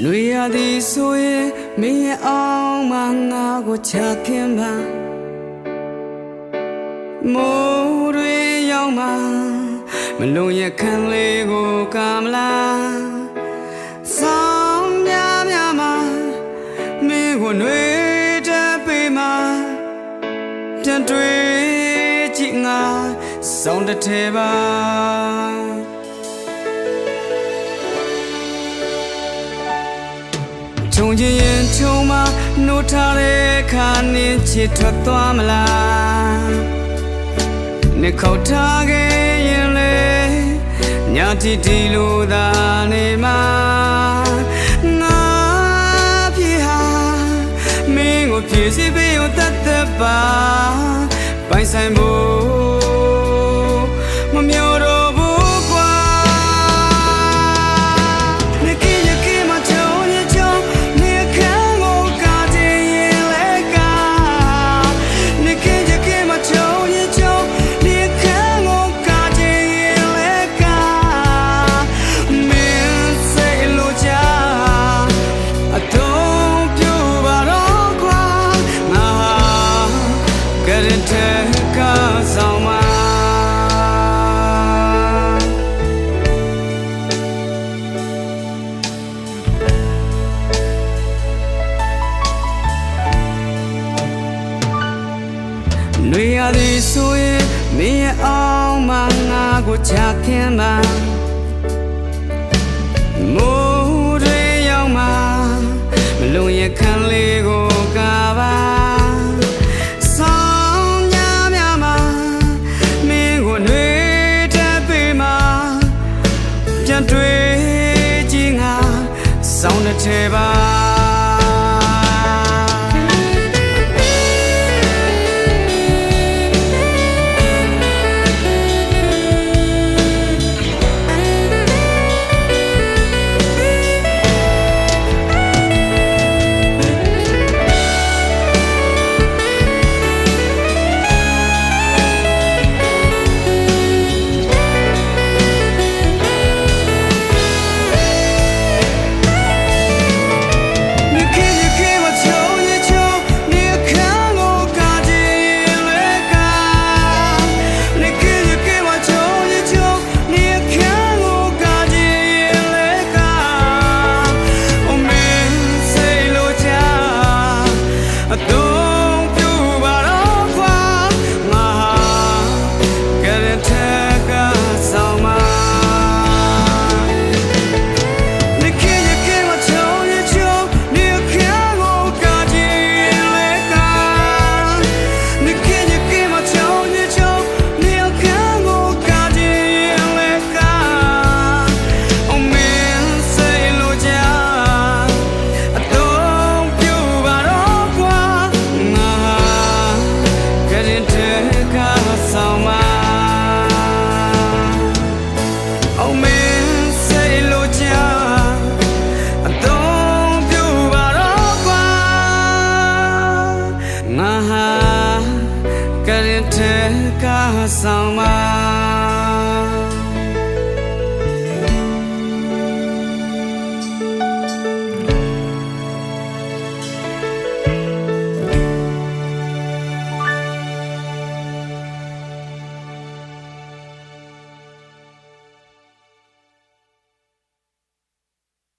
လွေရသည်ဆိုရင်မင်းရဲ့အောင်မငါကိုချခင်ပါမိုးတွေရောက်မှမလုံးရခံလေးကိုကာမလားဆောင်းများများမှာမင်းကိုနှွေးတက်ပေးမှာပြန်တွေ့ကြည့်ငါစောင်းတစ်ထဲပါချုံချင်းရင်ချုံမှာနှုတ်ထားတဲ့ခါနင်းချစ်ထွက်သွားမလားနေခေါ်ထားခဲ့ရင်လေညာတီတီလိုသာနေမှာငါပြေဟာမင်းကိုပြေစီပေးရတတ်တဲ့ပါပိုင်ဆိုင်ဖို့မမျောတော့ဘူးကွာနေကင်းရကင်းမချုံရချုံနေခံကိုကားတဲ့ရင်လေကနေကင်းရကင်းမချုံရချုံနေခံကိုကားတဲ့ရင်လေကမင်းစိတ်လိုချအတော့ပြပါတော့ကွာငါကရင်တဲ့ဆောင်မှာလွေရသည်ဆိုရင်မင်းရဲ့အောင်မငါကိုချခင်ပါမိုးတွေရောက်မှမလုံးရခံလေးကိုကာပါတွေ့ကြည့်ငါစောင်းတဲ့ထဲပါကရင်တဲ့ကဆောင်မှာ